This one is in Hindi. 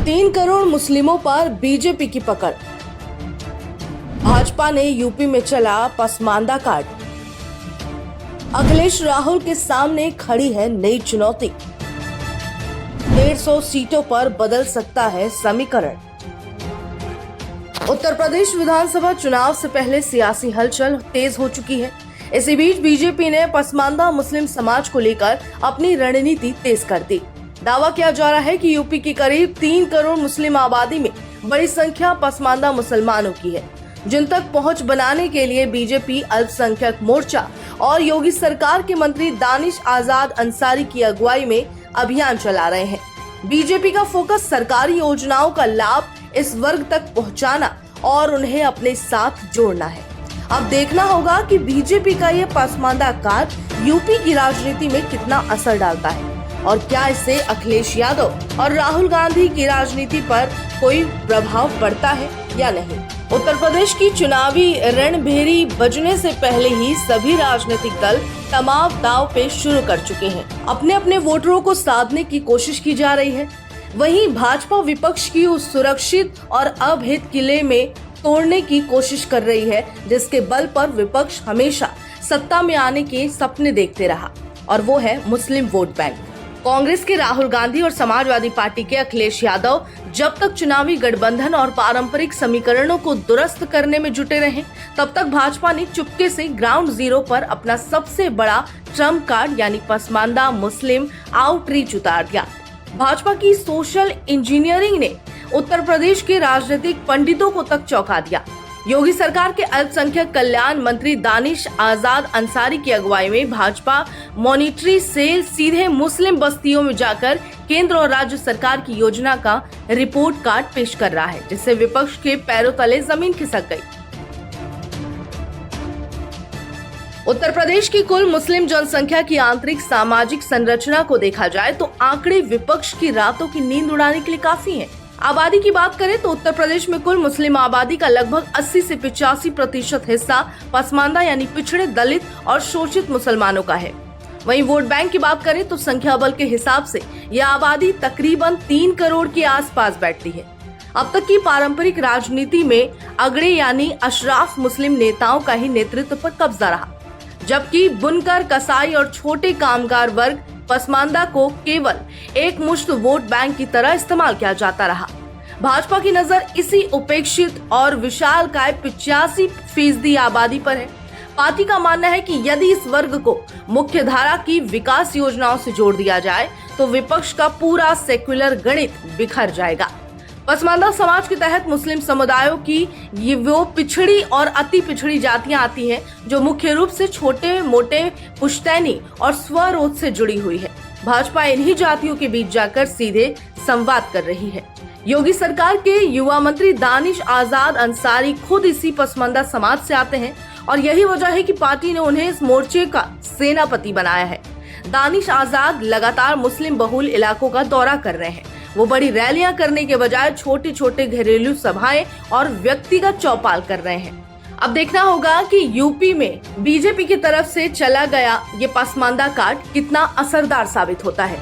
3 करोड़ मुस्लिमों पर बीजेपी की पकड़। भाजपा ने यूपी में चला पसमानदा कार्ड। अखिलेश राहुल के सामने खड़ी है नई चुनौती। 150 सीटों पर बदल सकता है समीकरण। उत्तर प्रदेश विधानसभा चुनाव से पहले सियासी हलचल तेज हो चुकी है। इसी बीच बीजेपी ने पसमानदा मुस्लिम समाज को लेकर अपनी रणनीति तेज कर दी। दावा किया जा रहा है कि यूपी की करीब 3 करोड़ मुस्लिम आबादी में बड़ी संख्या पसमानदा मुसलमानों की है, जिन तक पहुंच बनाने के लिए बीजेपी अल्पसंख्यक मोर्चा और योगी सरकार के मंत्री दानिश आजाद अंसारी की अगुवाई में अभियान चला रहे हैं। बीजेपी का फोकस सरकारी योजनाओं का लाभ इस वर्ग तक पहुंचाना और उन्हें अपने साथ जोड़ना है। अब देखना होगा कि बीजेपी का ये पसमानदा कार्ड यूपी की राजनीति में कितना असर डालता है और क्या इससे अखिलेश यादव और राहुल गांधी की राजनीति पर कोई प्रभाव पड़ता है या नहीं। उत्तर प्रदेश की चुनावी रणभेरी बजने से पहले ही सभी राजनीतिक दल तमाम दांव पेच शुरू कर चुके हैं। अपने अपने वोटरों को साधने की कोशिश की जा रही है। वहीं भाजपा विपक्ष की उस सुरक्षित और अभेद किले में तोड़ने की कोशिश कर रही है, जिसके बल पर विपक्ष हमेशा सत्ता में आने के सपने देखते रहा, और वो है मुस्लिम वोट बैंक। कांग्रेस के राहुल गांधी और समाजवादी पार्टी के अखिलेश यादव जब तक चुनावी गठबंधन और पारंपरिक समीकरणों को दुरुस्त करने में जुटे रहे, तब तक भाजपा ने चुपके से ग्राउंड जीरो पर अपना सबसे बड़ा ट्रम्प कार्ड यानी पसमानदा मुस्लिम आउटरीच उतार दिया। भाजपा की सोशल इंजीनियरिंग ने उत्तर प्रदेश के राजनीतिक पंडितों को तक चौंका दिया। योगी सरकार के अल्पसंख्यक कल्याण मंत्री दानिश आजाद अंसारी की अगुवाई में भाजपा मॉनिटरी सेल सीधे मुस्लिम बस्तियों में जाकर केंद्र और राज्य सरकार की योजना का रिपोर्ट कार्ड पेश कर रहा है, जिससे विपक्ष के पैरों तले जमीन खिसक गई। उत्तर प्रदेश की कुल मुस्लिम जनसंख्या की आंतरिक सामाजिक संरचना को देखा जाए तो आंकड़े विपक्ष की रातों की नींद उड़ाने के लिए काफी हैं। आबादी की बात करें तो उत्तर प्रदेश में कुल मुस्लिम आबादी का लगभग 80 से 85% हिस्सा पसमानदा यानी पिछड़े, दलित और शोषित मुसलमानों का है। वहीं वोट बैंक की बात करें तो संख्या बल के हिसाब से यह आबादी तकरीबन 3 करोड़ के आसपास बैठती है। अब तक की पारंपरिक राजनीति में अगड़े यानी अशराफ मुस्लिम नेताओं का ही नेतृत्व पर कब्जा रहा, जबकि बुनकर, कसाई और छोटे कामगार वर्ग पसमानदा को केवल एक मुश्त वोट बैंक की तरह इस्तेमाल किया जाता रहा। भाजपा की नजर इसी उपेक्षित और विशालकाय 85% आबादी पर है। पार्टी का मानना है कि यदि इस वर्ग को मुख्य धारा की विकास योजनाओं से जोड़ दिया जाए तो विपक्ष का पूरा सेक्युलर गणित बिखर जाएगा। पसमानदा समाज के तहत मुस्लिम समुदायों की ये वो पिछड़ी और अति पिछड़ी जातियां आती हैं जो मुख्य रूप से छोटे मोटे पुश्तैनी और स्वरोध से जुड़ी हुई है। भाजपा इन्हीं जातियों के बीच जाकर सीधे संवाद कर रही है। योगी सरकार के युवा मंत्री दानिश आजाद अंसारी खुद इसी पसमानदा समाज से आते हैं और यही वजह है कि पार्टी ने उन्हें इस मोर्चे का सेनापति बनाया है। दानिश आजाद लगातार मुस्लिम बहुल इलाकों का दौरा कर रहे हैं। वो बड़ी रैलियां करने के बजाय छोटे छोटे घरेलू सभाएं और व्यक्तिगत चौपाल कर रहे हैं। अब देखना होगा कि यूपी में बीजेपी की तरफ से चला गया ये पसमानदा कार्ड कितना असरदार साबित होता है।